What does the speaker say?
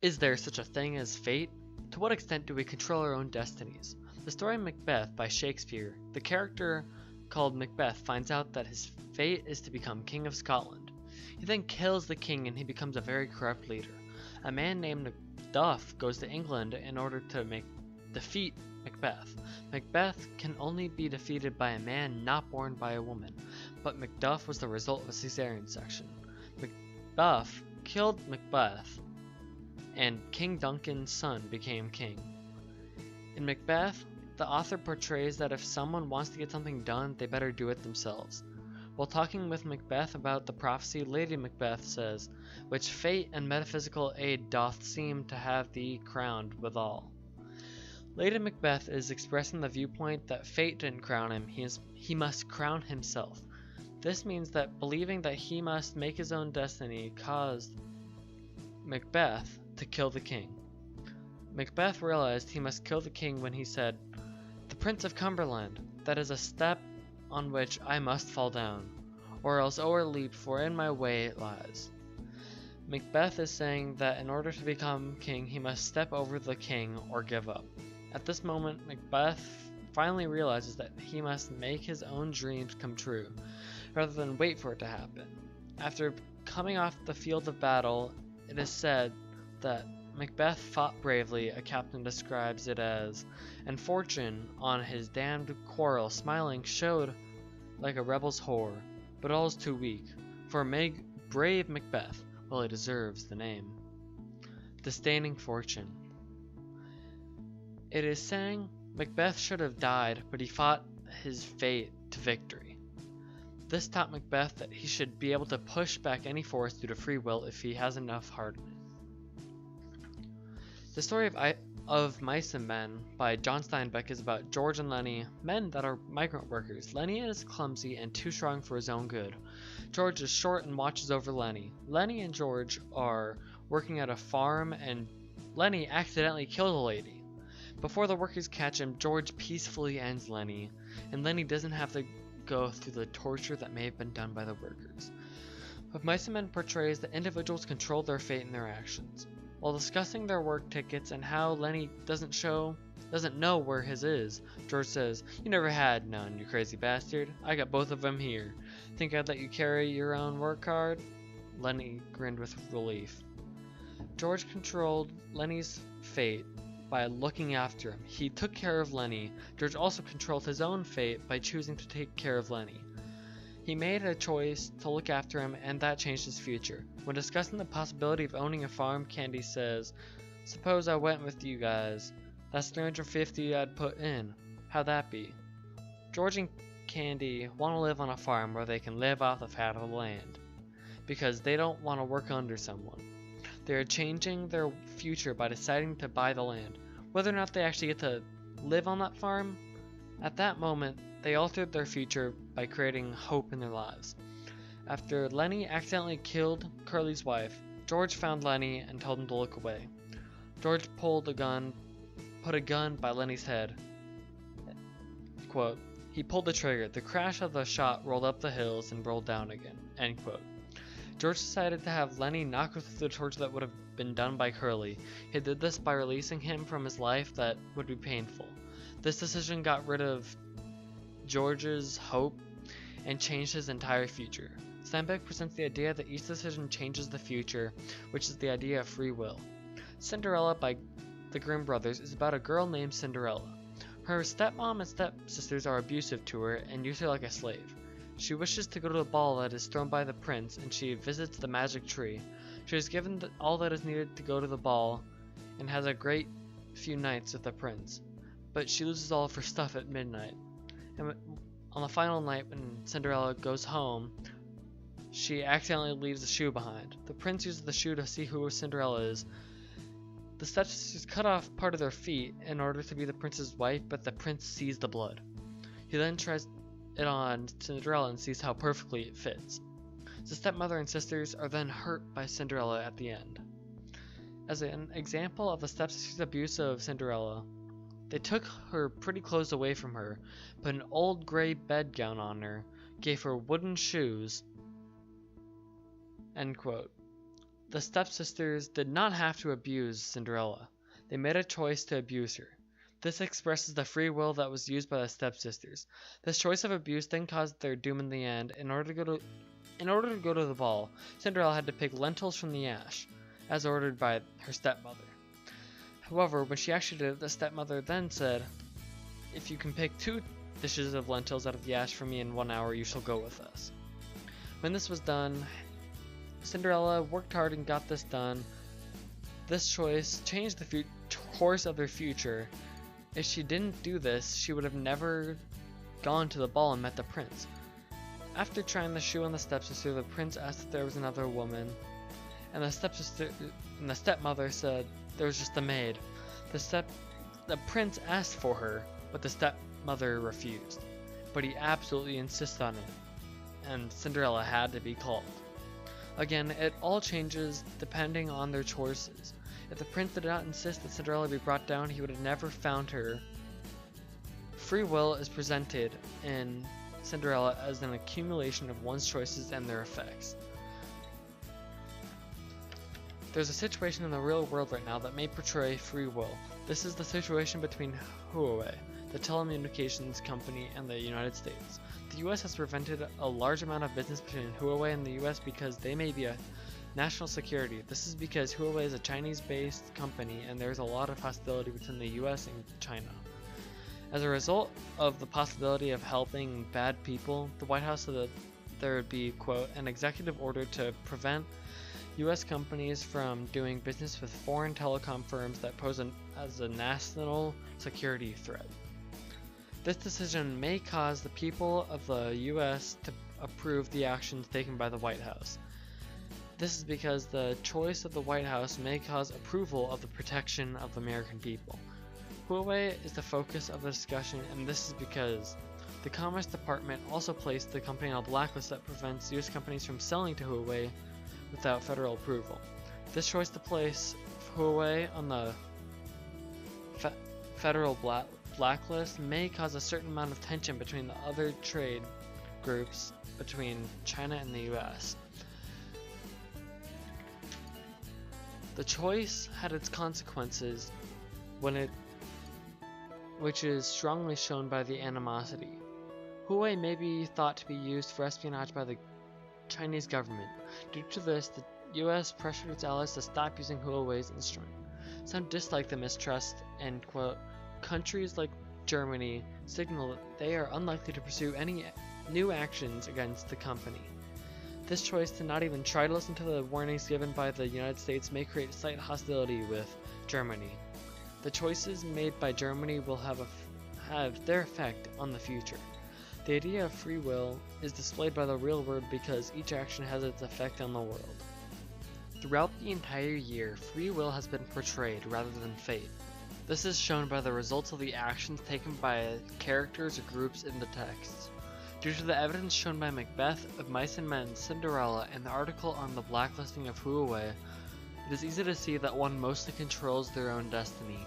Is there such a thing as fate? To what extent do we control our own destinies? The story Macbeth by Shakespeare, the character called Macbeth finds out that his fate is to become King of Scotland. He then kills the king and he becomes a very corrupt leader. A man named Macduff goes to England in order to defeat Macbeth. Macbeth can only be defeated by a man not born by a woman, but Macduff was the result of a cesarean section. Macduff killed Macbeth, and King Duncan's son became king. In Macbeth, the author portrays that if someone wants to get something done, they better do it themselves. While talking with Macbeth about the prophecy, Lady Macbeth says, "Which fate and metaphysical aid doth seem to have thee crowned withal." Lady Macbeth is expressing the viewpoint that fate didn't crown him, he must crown himself. This means that believing that he must make his own destiny caused Macbeth to kill the king. Macbeth realized he must kill the king when he said, "The Prince of Cumberland, that is a step on which I must fall down, or else o'erleap, for in my way it lies." Macbeth is saying that in order to become king, he must step over the king or give up. At this moment, Macbeth finally realizes that he must make his own dreams come true, rather than wait for it to happen. After coming off the field of battle, it is said that Macbeth fought bravely. A captain describes it as, "And fortune, on his damned quarrel smiling, showed like a rebel's whore, but all's too weak, for brave Macbeth, well he deserves the name." Disdaining fortune. It is saying Macbeth should have died, but he fought his fate to victory. This taught Macbeth that he should be able to push back any force due to free will if he has enough heart in it. The story of Mice and Men by John Steinbeck is about George and Lenny, men that are migrant workers. Lenny is clumsy and too strong for his own good. George is short and watches over Lenny. Lenny and George are working at a farm and Lenny accidentally kills a lady. Before the workers catch him, George peacefully ends Lenny, and Lenny doesn't have to go through the torture that may have been done by the workers. Of Mice and Men portrays that individuals control their fate and their actions. While discussing their work tickets and how Lenny doesn't know where his is, George says, "You never had none, you crazy bastard. I got both of them here. Think I'd let you carry your own work card?" Lenny grinned with relief. George controlled Lenny's fate by looking after him. He took care of Lenny. George also controlled his own fate by choosing to take care of Lenny. He made a choice to look after him, and that changed his future. When discussing the possibility of owning a farm, Candy says, "Suppose I went with you guys. That's $350 I'd put in. How'd that be?" George and Candy want to live on a farm where they can live off the fat of the land, because they don't want to work under someone. They are changing their future by deciding to buy the land. Whether or not they actually get to live on that farm, at that moment, they altered their future by creating hope in their lives. After Lenny accidentally killed Curly's wife, George found Lenny and told him to look away. George put a gun by Lenny's head. Quote, "He pulled the trigger. The crash of the shot rolled up the hills and rolled down again." End quote. George decided to have Lenny not go through the torture that would have been done by Curly. He did this by releasing him from his life that would be painful. This decision got rid of George's hope and changed his entire future. Steinbeck presents the idea that each decision changes the future, which is the idea of free will. Cinderella by the Grimm brothers is about a girl named Cinderella. Her stepmom and stepsisters are abusive to her and use her like a slave. She wishes to go to the ball that is thrown by the prince, and she visits the magic tree. She is given all that is needed to go to the ball and has a great few nights with the prince, but she loses all of her stuff at midnight. And on the final night when Cinderella goes home, she accidentally leaves a shoe behind. The prince uses the shoe to see who Cinderella is. The stepsisters cut off part of their feet in order to be the prince's wife, but the prince sees the blood. He then tries it on Cinderella and sees how perfectly it fits. The stepmother and sisters are then hurt by Cinderella at the end. As an example of the stepsisters' abuse of Cinderella, they took her pretty clothes away from her, put an old gray bedgown on her, gave her wooden shoes. End quote. the stepsisters did not have to abuse Cinderella. They made a choice to abuse her. This expresses the free will that was used by the stepsisters. This choice of abuse then caused their doom in the end. In order to go to the ball, Cinderella had to pick lentils from the ash, as ordered by her stepmother. However, when she actually did it, the stepmother then said, "If you can pick 2 dishes of lentils out of the ash for me in 1 hour, you shall go with us." When this was done, Cinderella worked hard and got this done. This choice changed the course of their future. If she didn't do this, she would have never gone to the ball and met the prince. After trying the shoe on the stepsister, the prince asked if there was another woman, and the stepmother said there was just a maid. The prince asked for her, but the stepmother refused. But he absolutely insisted on it, and Cinderella had to be called. Again, it all changes depending on their choices. If the prince did not insist that Cinderella be brought down, he would have never found her. Free will is presented in Cinderella as an accumulation of one's choices and their effects. There's a situation in the real world right now that may portray free will. This is the situation between Huawei, the telecommunications company, and the United States. The US has prevented a large amount of business between Huawei and the US because they may be a national security. This is because Huawei is a Chinese-based company and there's a lot of hostility between the US and China. As a result of the possibility of helping bad people, the White House said that there would be, quote, an executive order to prevent US companies from doing business with foreign telecom firms that pose as a national security threat. This decision may cause the people of the US to approve the actions taken by the White House. This is because the choice of the White House may cause approval of the protection of the American people. Huawei is the focus of the discussion, and this is because the Commerce Department also placed the company on a blacklist that prevents US companies from selling to Huawei without federal approval. This choice to place Huawei on the federal blacklist may cause a certain amount of tension between the other trade groups between China and the US. The choice had its consequences which is strongly shown by the animosity. Huawei may be thought to be used for espionage by the Chinese government. Due to this, the US pressured its allies to stop using Huawei's instrument. Some dislike the mistrust, and, quote, countries like Germany signal that they are unlikely to pursue any new actions against the company. This choice to not even try to listen to the warnings given by the United States may create slight hostility with Germany. The choices made by Germany will have their effect on the future. The idea of free will is displayed by the real world because each action has its effect on the world. Throughout the entire year, free will has been portrayed rather than fate. This is shown by the results of the actions taken by characters or groups in the texts. Due to the evidence shown by Macbeth, Of Mice and Men, Cinderella, and the article on the blacklisting of Huawei, it is easy to see that one mostly controls their own destiny.